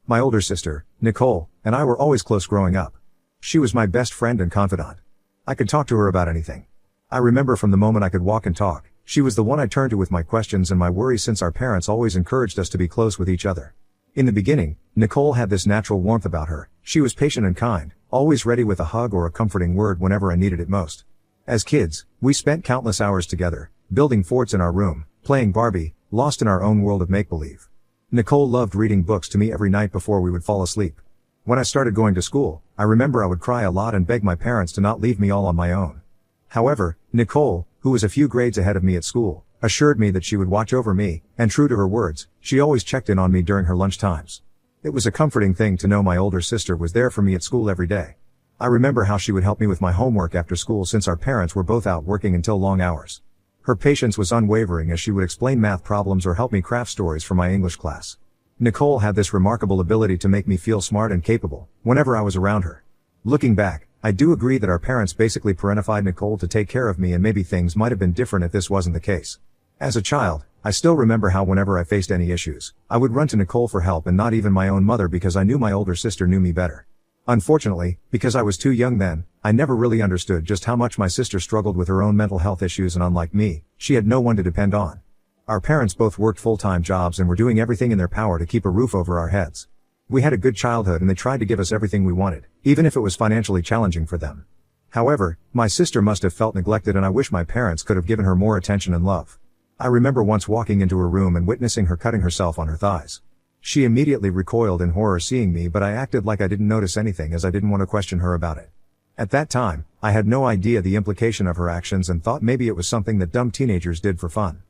My older sister, Nicole, and I were always close growing up. She was my best friend and confidant. I could talk to her about anything. I remember from the moment I could walk and talk, she was the one I turned to with my questions and my worries, since our parents always encouraged us to be close with each other. In the beginning, Nicole had this natural warmth about her. She was patient and kind, always ready with a hug or a comforting word whenever I needed it most. As kids, we spent countless hours together, building forts in our room, playing Barbie, lost in our own world of make-believe. Nicole loved reading books to me every night before we would fall asleep. When I started going to school, I remember I would cry a lot and beg my parents to not leave me all on my own. However, Nicole, who was a few grades ahead of me at school, assured me that she would watch over me, and true to her words, she always checked in on me during her lunch times. It was a comforting thing to know my older sister was there for me at school every day. I remember how she would help me with my homework after school, since our parents were both out working until long hours. Her patience was unwavering as she would explain math problems or help me craft stories for my English class. Nicole had this remarkable ability to make me feel smart and capable whenever I was around her. Looking back, I do agree that our parents basically parentified Nicole to take care of me, and maybe things might have been different if this wasn't the case. As a child, I still remember how whenever I faced any issues, I would run to Nicole for help and not even my own mother, because I knew my older sister knew me better. Unfortunately, because I was too young then, I never really understood just how much my sister struggled with her own mental health issues, and unlike me, she had no one to depend on. Our parents both worked full-time jobs and were doing everything in their power to keep a roof over our heads. We had a good childhood and they tried to give us everything we wanted, even if it was financially challenging for them. However, my sister must have felt neglected, and I wish my parents could have given her more attention and love. I remember once walking into her room and witnessing her cutting herself on her thighs. She immediately recoiled in horror seeing me, but I acted like I didn't notice anything as I didn't want to question her about it. At that time, I had no idea the implication of her actions and thought maybe it was something that dumb teenagers did for fun.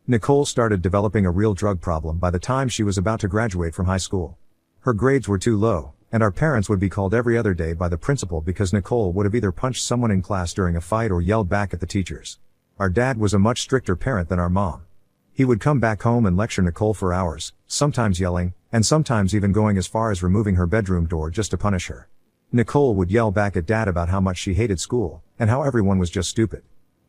Nicole started developing a real drug problem by the time she was about to graduate from high school. Her grades were too low, and our parents would be called every other day by the principal because Nicole would have either punched someone in class during a fight or yelled back at the teachers. Our dad was a much stricter parent than our mom. He would come back home and lecture Nicole for hours, sometimes yelling, and sometimes even going as far as removing her bedroom door just to punish her. Nicole would yell back at Dad about how much she hated school, and how everyone was just stupid.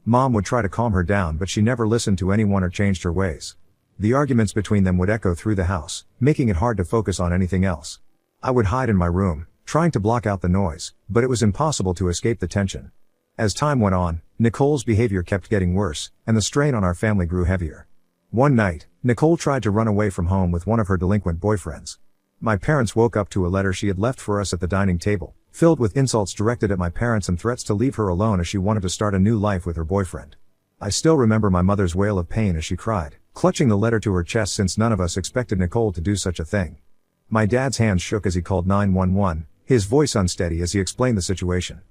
Mom would try to calm her down, but she never listened to anyone or changed her ways. The arguments between them would echo through the house, making it hard to focus on anything else. I would hide in my room, trying to block out the noise, but it was impossible to escape the tension. As time went on, Nicole's behavior kept getting worse, and the strain on our family grew heavier. One night, Nicole tried to run away from home with one of her delinquent boyfriends. My parents woke up to a letter she had left for us at the dining table, filled with insults directed at my parents and threats to leave her alone as she wanted to start a new life with her boyfriend. I still remember my mother's wail of pain as she cried, clutching the letter to her chest, since none of us expected Nicole to do such a thing. My dad's hands shook as he called 911, his voice unsteady as he explained the situation.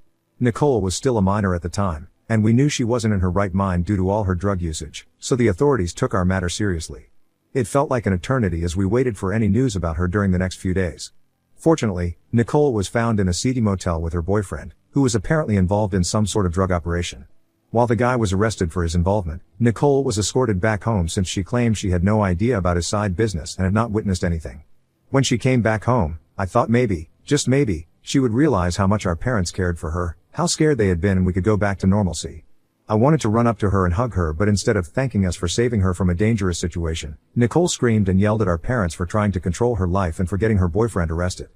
Nicole was still a minor at the time, and we knew she wasn't in her right mind due to all her drug usage, so the authorities took our matter seriously. It felt like an eternity as we waited for any news about her during the next few days. Fortunately, Nicole was found in a seedy motel with her boyfriend, who was apparently involved in some sort of drug operation. While the guy was arrested for his involvement, Nicole was escorted back home since she claimed she had no idea about his side business and had not witnessed anything. When she came back home, I thought maybe, just maybe, she would realize how much our parents cared for her, how scared they had been, and we could go back to normalcy. I wanted to run up to her and hug her, but instead of thanking us for saving her from a dangerous situation, Nicole screamed and yelled at our parents for trying to control her life and for getting her boyfriend arrested.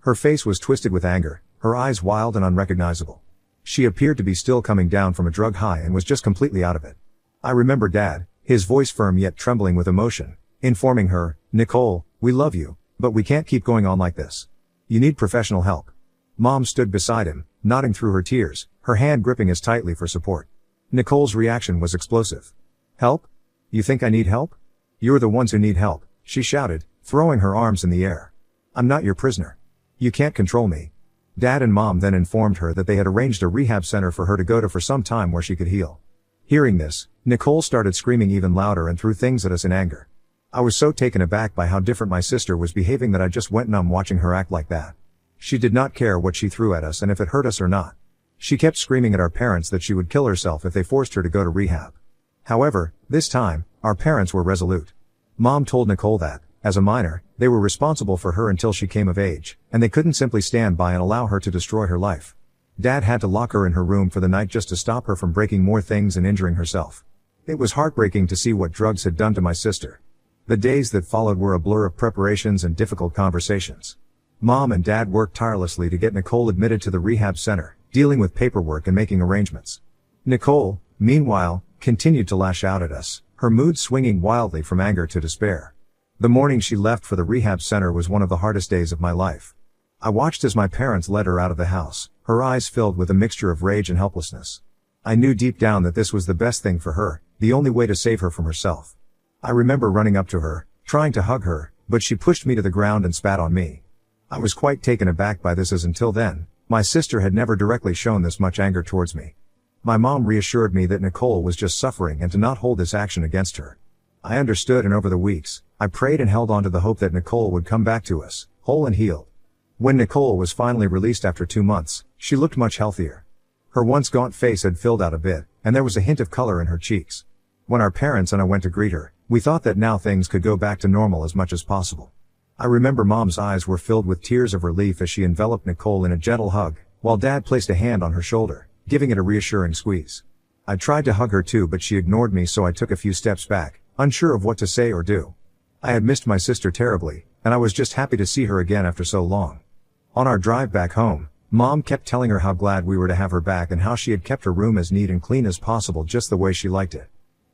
Her face was twisted with anger, her eyes wild and unrecognizable. She appeared to be still coming down from a drug high and was just completely out of it. I remember Dad, his voice firm yet trembling with emotion, informing her, "Nicole, we love you, but we can't keep going on like this. You need professional help." Mom stood beside him, nodding through her tears, her hand gripping as tightly for support. Nicole's reaction was explosive. "Help? You think I need help? You're the ones who need help," she shouted, throwing her arms in the air. "I'm not your prisoner. You can't control me." Dad and Mom then informed her that they had arranged a rehab center for her to go to for some time where she could heal. Hearing this, Nicole started screaming even louder and threw things at us in anger. I was so taken aback by how different my sister was behaving that I just went numb watching her act like that. She did not care what she threw at us and if it hurt us or not. She kept screaming at our parents that she would kill herself if they forced her to go to rehab. However, this time, our parents were resolute. Mom told Nicole that, as a minor, they were responsible for her until she came of age, and they couldn't simply stand by and allow her to destroy her life. Dad had to lock her in her room for the night just to stop her from breaking more things and injuring herself. It was heartbreaking to see what drugs had done to my sister. The days that followed were a blur of preparations and difficult conversations. Mom and Dad worked tirelessly to get Nicole admitted to the rehab center, dealing with paperwork and making arrangements. Nicole, meanwhile, continued to lash out at us, her mood swinging wildly from anger to despair. The morning she left for the rehab center was one of the hardest days of my life. I watched as my parents led her out of the house, her eyes filled with a mixture of rage and helplessness. I knew deep down that this was the best thing for her, the only way to save her from herself. I remember running up to her, trying to hug her, but she pushed me to the ground and spat on me. I was quite taken aback by this, as until then, my sister had never directly shown this much anger towards me. My mom reassured me that Nicole was just suffering and to not hold this action against her. I understood, and over the weeks, I prayed and held on to the hope that Nicole would come back to us, whole and healed. When Nicole was finally released after 2 months, she looked much healthier. Her once gaunt face had filled out a bit, and there was a hint of color in her cheeks. When our parents and I went to greet her, we thought that now things could go back to normal as much as possible. I remember Mom's eyes were filled with tears of relief as she enveloped Nicole in a gentle hug, while Dad placed a hand on her shoulder, giving it a reassuring squeeze. I tried to hug her too, but she ignored me, so I took a few steps back, unsure of what to say or do. I had missed my sister terribly, and I was just happy to see her again after so long. On our drive back home, Mom kept telling her how glad we were to have her back and how she had kept her room as neat and clean as possible, just the way she liked it.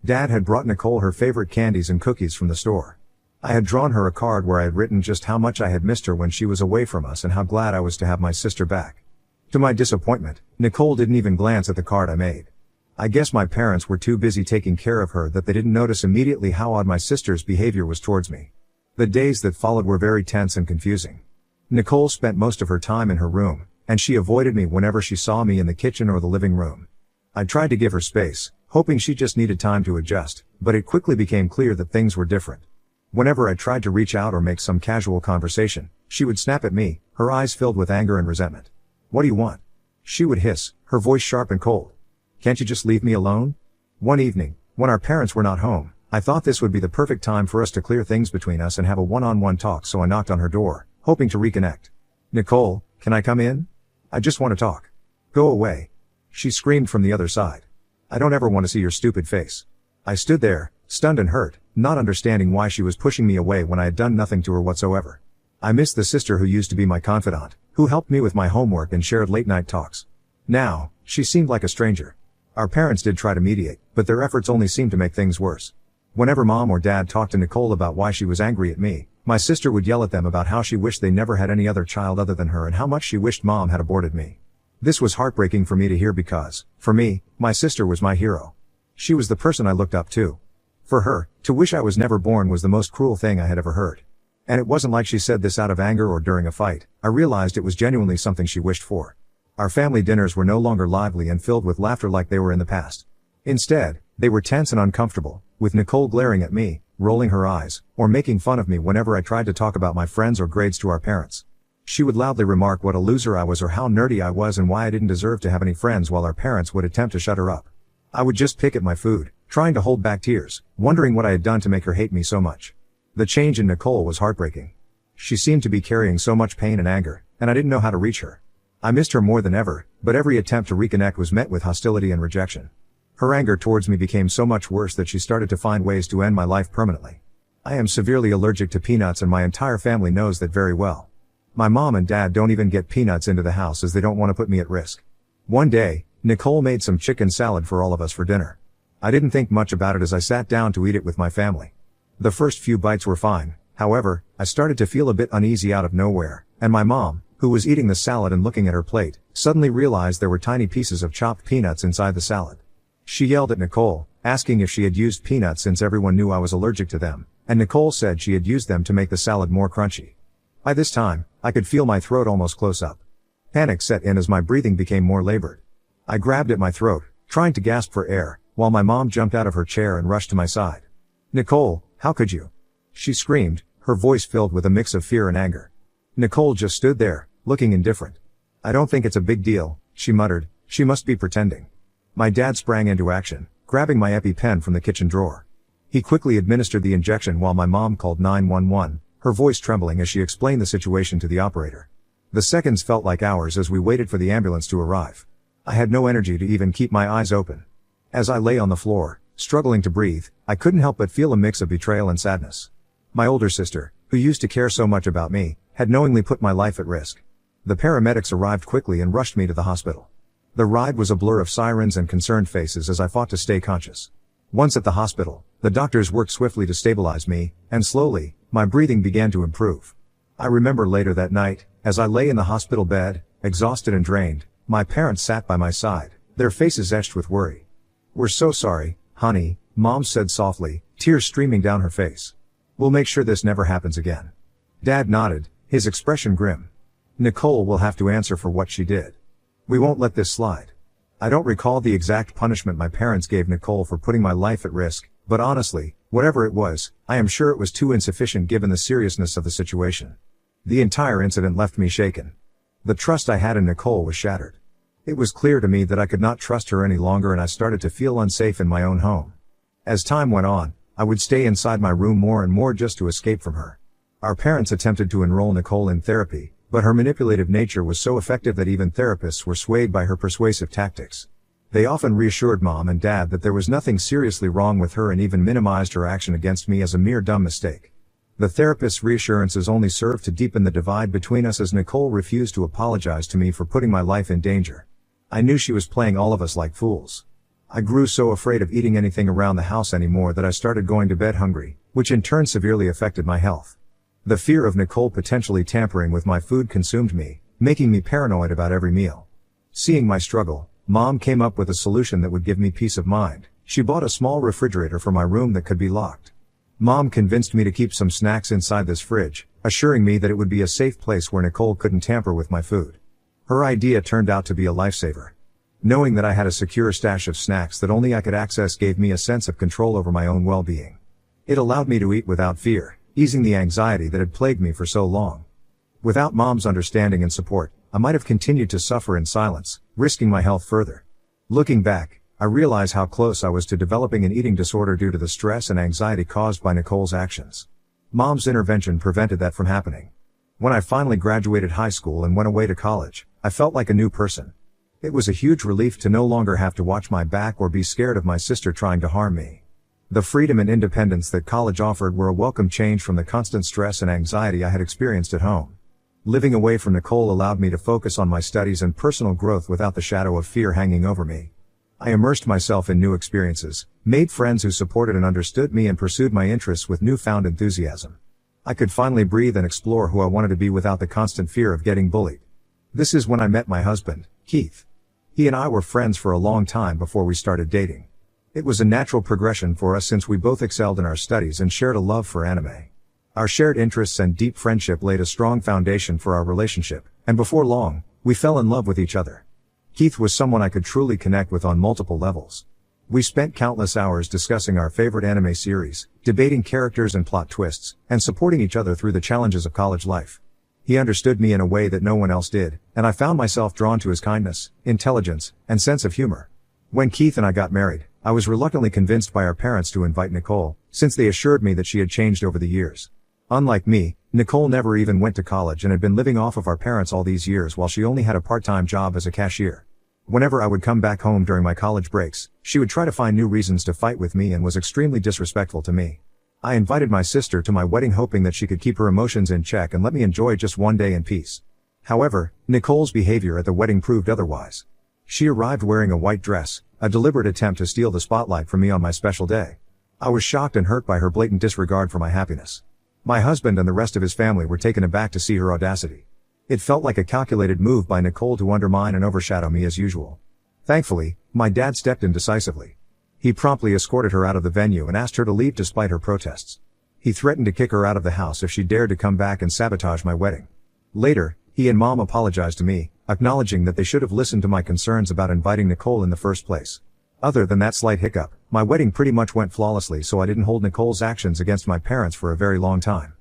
Dad had brought Nicole her favorite candies and cookies from the store. I had drawn her a card where I had written just how much I had missed her when she was away from us and how glad I was to have my sister back. To my disappointment, Nicole didn't even glance at the card I made. I guess my parents were too busy taking care of her that they didn't notice immediately how odd my sister's behavior was towards me. The days that followed were very tense and confusing. Nicole spent most of her time in her room, and she avoided me whenever she saw me in the kitchen or the living room. I tried to give her space, hoping she just needed time to adjust, but it quickly became clear that things were different. Whenever I tried to reach out or make some casual conversation, she would snap at me, her eyes filled with anger and resentment. "What do you want?" she would hiss, her voice sharp and cold. "Can't you just leave me alone?" One evening, when our parents were not home, I thought this would be the perfect time for us to clear things between us and have a one-on-one talk, so I knocked on her door, hoping to reconnect. "Nicole, can I come in? I just want to talk." "Go away," she screamed from the other side. "I don't ever want to see your stupid face." I stood there, stunned and hurt, not understanding why she was pushing me away when I had done nothing to her whatsoever. I missed the sister who used to be my confidant, who helped me with my homework and shared late-night talks. Now, she seemed like a stranger. Our parents did try to mediate, but their efforts only seemed to make things worse. Whenever Mom or Dad talked to Nicole about why she was angry at me, my sister would yell at them about how she wished they never had any other child other than her and how much she wished Mom had aborted me. This was heartbreaking for me to hear because, for me, my sister was my hero. She was the person I looked up to. For her, to wish I was never born was the most cruel thing I had ever heard. And it wasn't like she said this out of anger or during a fight. I realized it was genuinely something she wished for. Our family dinners were no longer lively and filled with laughter like they were in the past. Instead, they were tense and uncomfortable, with Nicole glaring at me, rolling her eyes, or making fun of me whenever I tried to talk about my friends or grades to our parents. She would loudly remark what a loser I was or how nerdy I was and why I didn't deserve to have any friends, while our parents would attempt to shut her up. I would just pick at my food, trying to hold back tears, wondering what I had done to make her hate me so much. The change in Nicole was heartbreaking. She seemed to be carrying so much pain and anger, and I didn't know how to reach her. I missed her more than ever, but every attempt to reconnect was met with hostility and rejection. Her anger towards me became so much worse that she started to find ways to end my life permanently. I am severely allergic to peanuts, and my entire family knows that very well. My mom and dad don't even get peanuts into the house as they don't want to put me at risk. One day, Nicole made some chicken salad for all of us for dinner. I didn't think much about it as I sat down to eat it with my family. The first few bites were fine. However, I started to feel a bit uneasy out of nowhere, and my mom, who was eating the salad and looking at her plate, suddenly realized there were tiny pieces of chopped peanuts inside the salad. She yelled at Nicole, asking if she had used peanuts since everyone knew I was allergic to them, and Nicole said she had used them to make the salad more crunchy. By this time, I could feel my throat almost close up. Panic set in as my breathing became more labored. I grabbed at my throat, trying to gasp for air, while my mom jumped out of her chair and rushed to my side. "Nicole, how could you?" she screamed, her voice filled with a mix of fear and anger. Nicole just stood there, looking indifferent. "I don't think it's a big deal," she muttered. "She must be pretending." My dad sprang into action, grabbing my EpiPen from the kitchen drawer. He quickly administered the injection while my mom called 911, her voice trembling as she explained the situation to the operator. The seconds felt like hours as we waited for the ambulance to arrive. I had no energy to even keep my eyes open. As I lay on the floor, struggling to breathe, I couldn't help but feel a mix of betrayal and sadness. My older sister, who used to care so much about me, had knowingly put my life at risk. The paramedics arrived quickly and rushed me to the hospital. The ride was a blur of sirens and concerned faces as I fought to stay conscious. Once at the hospital, the doctors worked swiftly to stabilize me, and slowly, my breathing began to improve. I remember later that night, as I lay in the hospital bed, exhausted and drained, my parents sat by my side, their faces etched with worry. "We're so sorry, honey," Mom said softly, tears streaming down her face. "We'll make sure this never happens again." Dad nodded, his expression grim. "Nicole will have to answer for what she did. We won't let this slide." I don't recall the exact punishment my parents gave Nicole for putting my life at risk, but honestly, whatever it was, I am sure it was too insufficient given the seriousness of the situation. The entire incident left me shaken. The trust I had in Nicole was shattered. It was clear to me that I could not trust her any longer, and I started to feel unsafe in my own home. As time went on, I would stay inside my room more and more just to escape from her. Our parents attempted to enroll Nicole in therapy, but her manipulative nature was so effective that even therapists were swayed by her persuasive tactics. They often reassured Mom and Dad that there was nothing seriously wrong with her and even minimized her action against me as a mere dumb mistake. The therapist's reassurances only served to deepen the divide between us as Nicole refused to apologize to me for putting my life in danger. I knew she was playing all of us like fools. I grew so afraid of eating anything around the house anymore that I started going to bed hungry, which in turn severely affected my health. The fear of Nicole potentially tampering with my food consumed me, making me paranoid about every meal. Seeing my struggle, Mom came up with a solution that would give me peace of mind. She bought a small refrigerator for my room that could be locked. Mom convinced me to keep some snacks inside this fridge, assuring me that it would be a safe place where Nicole couldn't tamper with my food. Her idea turned out to be a lifesaver. Knowing that I had a secure stash of snacks that only I could access gave me a sense of control over my own well-being. It allowed me to eat without fear, easing the anxiety that had plagued me for so long. Without Mom's understanding and support, I might have continued to suffer in silence, risking my health further. Looking back, I realize how close I was to developing an eating disorder due to the stress and anxiety caused by Nicole's actions. Mom's intervention prevented that from happening. When I finally graduated high school and went away to college, I felt like a new person. It was a huge relief to no longer have to watch my back or be scared of my sister trying to harm me. The freedom and independence that college offered were a welcome change from the constant stress and anxiety I had experienced at home. Living away from Nicole allowed me to focus on my studies and personal growth without the shadow of fear hanging over me. I immersed myself in new experiences, made friends who supported and understood me, and pursued my interests with newfound enthusiasm. I could finally breathe and explore who I wanted to be without the constant fear of getting bullied. This is when I met my husband, Keith. He and I were friends for a long time before we started dating. It was a natural progression for us since we both excelled in our studies and shared a love for anime. Our shared interests and deep friendship laid a strong foundation for our relationship, and before long, we fell in love with each other. Keith was someone I could truly connect with on multiple levels. We spent countless hours discussing our favorite anime series, debating characters and plot twists, and supporting each other through the challenges of college life. He understood me in a way that no one else did, and I found myself drawn to his kindness, intelligence, and sense of humor. When Keith and I got married, I was reluctantly convinced by our parents to invite Nicole, since they assured me that she had changed over the years. Unlike me, Nicole never even went to college and had been living off of our parents all these years while she only had a part-time job as a cashier. Whenever I would come back home during my college breaks, she would try to find new reasons to fight with me and was extremely disrespectful to me. I invited my sister to my wedding hoping that she could keep her emotions in check and let me enjoy just one day in peace. However, Nicole's behavior at the wedding proved otherwise. She arrived wearing a white dress, a deliberate attempt to steal the spotlight from me on my special day. I was shocked and hurt by her blatant disregard for my happiness. My husband and the rest of his family were taken aback to see her audacity. It felt like a calculated move by Nicole to undermine and overshadow me as usual. Thankfully, my dad stepped in decisively. He promptly escorted her out of the venue and asked her to leave despite her protests. He threatened to kick her out of the house if she dared to come back and sabotage my wedding. Later, he and Mom apologized to me, acknowledging that they should have listened to my concerns about inviting Nicole in the first place. Other than that slight hiccup, my wedding pretty much went flawlessly, so I didn't hold Nicole's actions against my parents for a very long time.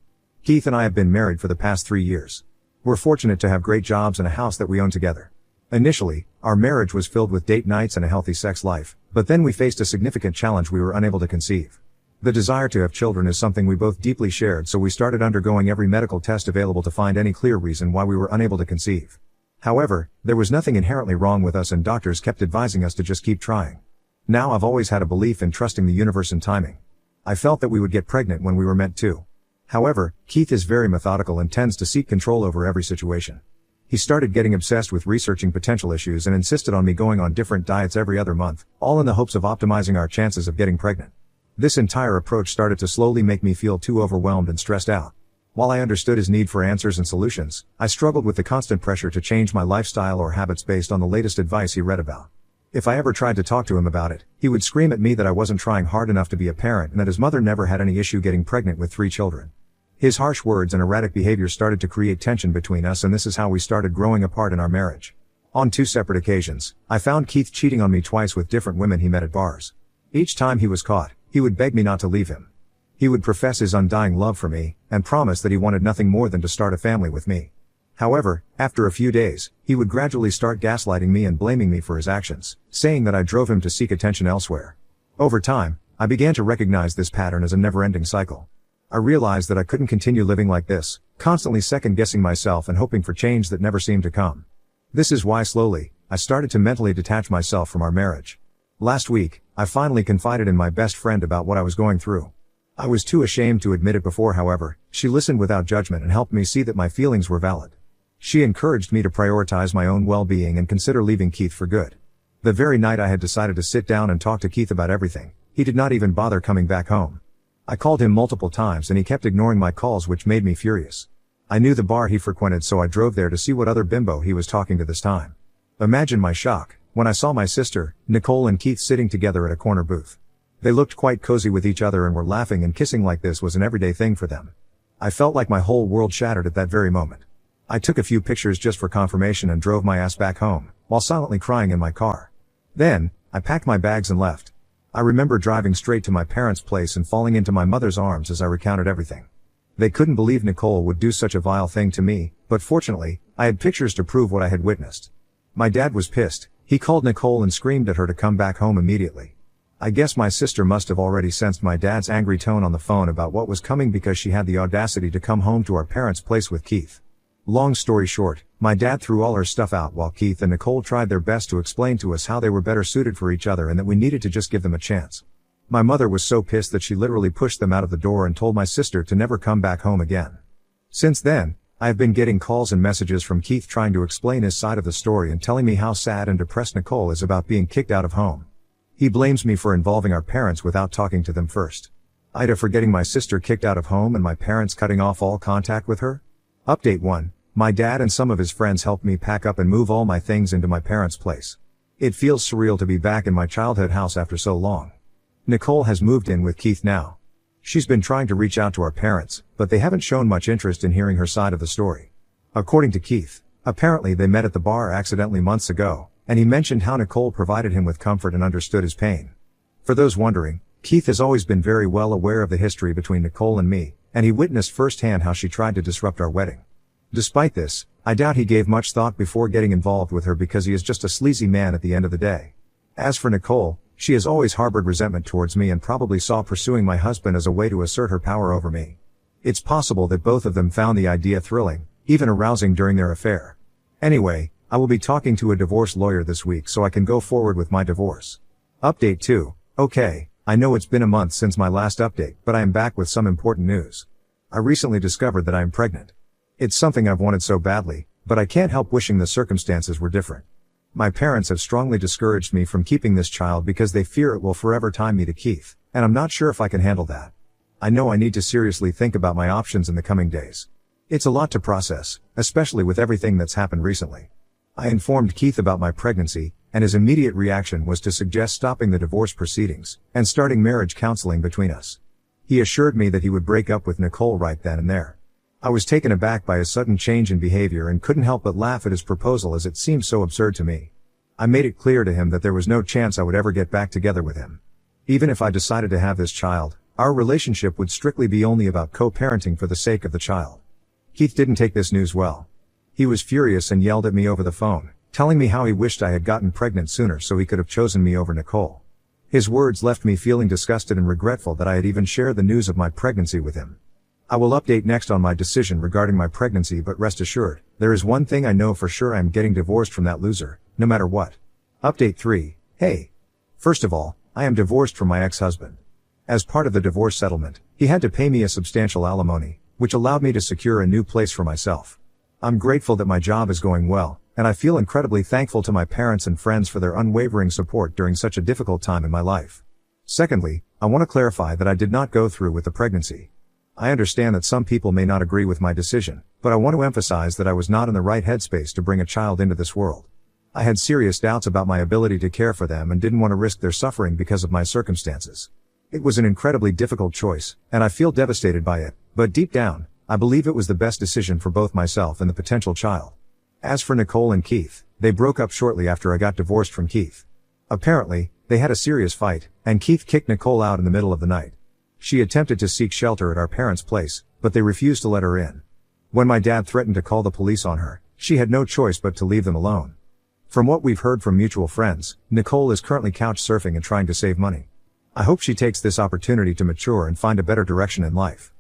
Keith and I have been married for the past 3 years. We're fortunate to have great jobs and a house that we own together. Initially, our marriage was filled with date nights and a healthy sex life, but then we faced a significant challenge: we were unable to conceive. The desire to have children is something we both deeply shared, so we started undergoing every medical test available to find any clear reason why we were unable to conceive. However, there was nothing inherently wrong with us, and doctors kept advising us to just keep trying. Now I've always had a belief in trusting the universe and timing. I felt that we would get pregnant when we were meant to. However, Keith is very methodical and tends to seek control over every situation. He started getting obsessed with researching potential issues and insisted on me going on different diets every other month, all in the hopes of optimizing our chances of getting pregnant. This entire approach started to slowly make me feel too overwhelmed and stressed out. While I understood his need for answers and solutions, I struggled with the constant pressure to change my lifestyle or habits based on the latest advice he read about. If I ever tried to talk to him about it, he would scream at me that I wasn't trying hard enough to be a parent and that his mother never had any issue getting pregnant with 3 children. His harsh words and erratic behavior started to create tension between us, and this is how we started growing apart in our marriage. On 2 separate occasions, I found Keith cheating on me twice with different women he met at bars. Each time he was caught, he would beg me not to leave him. He would profess his undying love for me, and promise that he wanted nothing more than to start a family with me. However, after a few days, he would gradually start gaslighting me and blaming me for his actions, saying that I drove him to seek attention elsewhere. Over time, I began to recognize this pattern as a never-ending cycle. I realized that I couldn't continue living like this, constantly second-guessing myself and hoping for change that never seemed to come. This is why slowly, I started to mentally detach myself from our marriage. Last week, I finally confided in my best friend about what I was going through. I was too ashamed to admit it before, however, she listened without judgment and helped me see that my feelings were valid. She encouraged me to prioritize my own well-being and consider leaving Keith for good. The very night I had decided to sit down and talk to Keith about everything, he did not even bother coming back home. I called him multiple times and he kept ignoring my calls, which made me furious. I knew the bar he frequented, so I drove there to see what other bimbo he was talking to this time. Imagine my shock when I saw my sister, Nicole, and Keith sitting together at a corner booth. They looked quite cozy with each other and were laughing and kissing like this was an everyday thing for them. I felt like my whole world shattered at that very moment. I took a few pictures just for confirmation and drove my ass back home, while silently crying in my car. Then, I packed my bags and left. I remember driving straight to my parents' place and falling into my mother's arms as I recounted everything. They couldn't believe Nicole would do such a vile thing to me, but fortunately, I had pictures to prove what I had witnessed. My dad was pissed. He called Nicole and screamed at her to come back home immediately. I guess my sister must have already sensed my dad's angry tone on the phone about what was coming, because she had the audacity to come home to our parents' place with Keith. Long story short, my dad threw all her stuff out while Keith and Nicole tried their best to explain to us how they were better suited for each other and that we needed to just give them a chance. My mother was so pissed that she literally pushed them out of the door and told my sister to never come back home again. Since then, I have been getting calls and messages from Keith trying to explain his side of the story and telling me how sad and depressed Nicole is about being kicked out of home. He blames me for involving our parents without talking to them first. Ida for getting my sister kicked out of home and my parents cutting off all contact with her. Update 1. My dad and some of his friends helped me pack up and move all my things into my parents' place. It feels surreal to be back in my childhood house after so long. Nicole has moved in with Keith now. She's been trying to reach out to our parents, but they haven't shown much interest in hearing her side of the story. According to Keith, apparently they met at the bar accidentally months ago, and he mentioned how Nicole provided him with comfort and understood his pain. For those wondering, Keith has always been very well aware of the history between Nicole and me, and he witnessed firsthand how she tried to disrupt our wedding. Despite this, I doubt he gave much thought before getting involved with her, because he is just a sleazy man at the end of the day. As for Nicole, she has always harbored resentment towards me and probably saw pursuing my husband as a way to assert her power over me. It's possible that both of them found the idea thrilling, even arousing during their affair. Anyway, I will be talking to a divorce lawyer this week so I can go forward with my divorce. Update 2. Okay, I know it's been a month since my last update, but I am back with some important news. I recently discovered that I am pregnant. It's something I've wanted so badly, but I can't help wishing the circumstances were different. My parents have strongly discouraged me from keeping this child because they fear it will forever tie me to Keith, and I'm not sure if I can handle that. I know I need to seriously think about my options in the coming days. It's a lot to process, especially with everything that's happened recently. I informed Keith about my pregnancy, and his immediate reaction was to suggest stopping the divorce proceedings and starting marriage counseling between us. He assured me that he would break up with Nicole right then and there. I was taken aback by his sudden change in behavior and couldn't help but laugh at his proposal, as it seemed so absurd to me. I made it clear to him that there was no chance I would ever get back together with him. Even if I decided to have this child, our relationship would strictly be only about co-parenting for the sake of the child. Keith didn't take this news well. He was furious and yelled at me over the phone, telling me how he wished I had gotten pregnant sooner so he could have chosen me over Nicole. His words left me feeling disgusted and regretful that I had even shared the news of my pregnancy with him. I will update next on my decision regarding my pregnancy, but rest assured, there is one thing I know for sure: I am getting divorced from that loser, no matter what. Update 3. Hey. First of all, I am divorced from my ex-husband. As part of the divorce settlement, He had to pay me a substantial alimony, which allowed me to secure a new place for myself. I'm grateful that my job is going well, and I feel incredibly thankful to my parents and friends for their unwavering support during such a difficult time in my life. Secondly, I want to clarify that I did not go through with the pregnancy. I understand that some people may not agree with my decision, but I want to emphasize that I was not in the right headspace to bring a child into this world. I had serious doubts about my ability to care for them and didn't want to risk their suffering because of my circumstances. It was an incredibly difficult choice, and I feel devastated by it, but deep down, I believe it was the best decision for both myself and the potential child. As for Nicole and Keith, they broke up shortly after I got divorced from Keith. Apparently, they had a serious fight, and Keith kicked Nicole out in the middle of the night. She attempted to seek shelter at our parents' place, but they refused to let her in. When my dad threatened to call the police on her, she had no choice but to leave them alone. From what we've heard from mutual friends, Nicole is currently couch surfing and trying to save money. I hope she takes this opportunity to mature and find a better direction in life.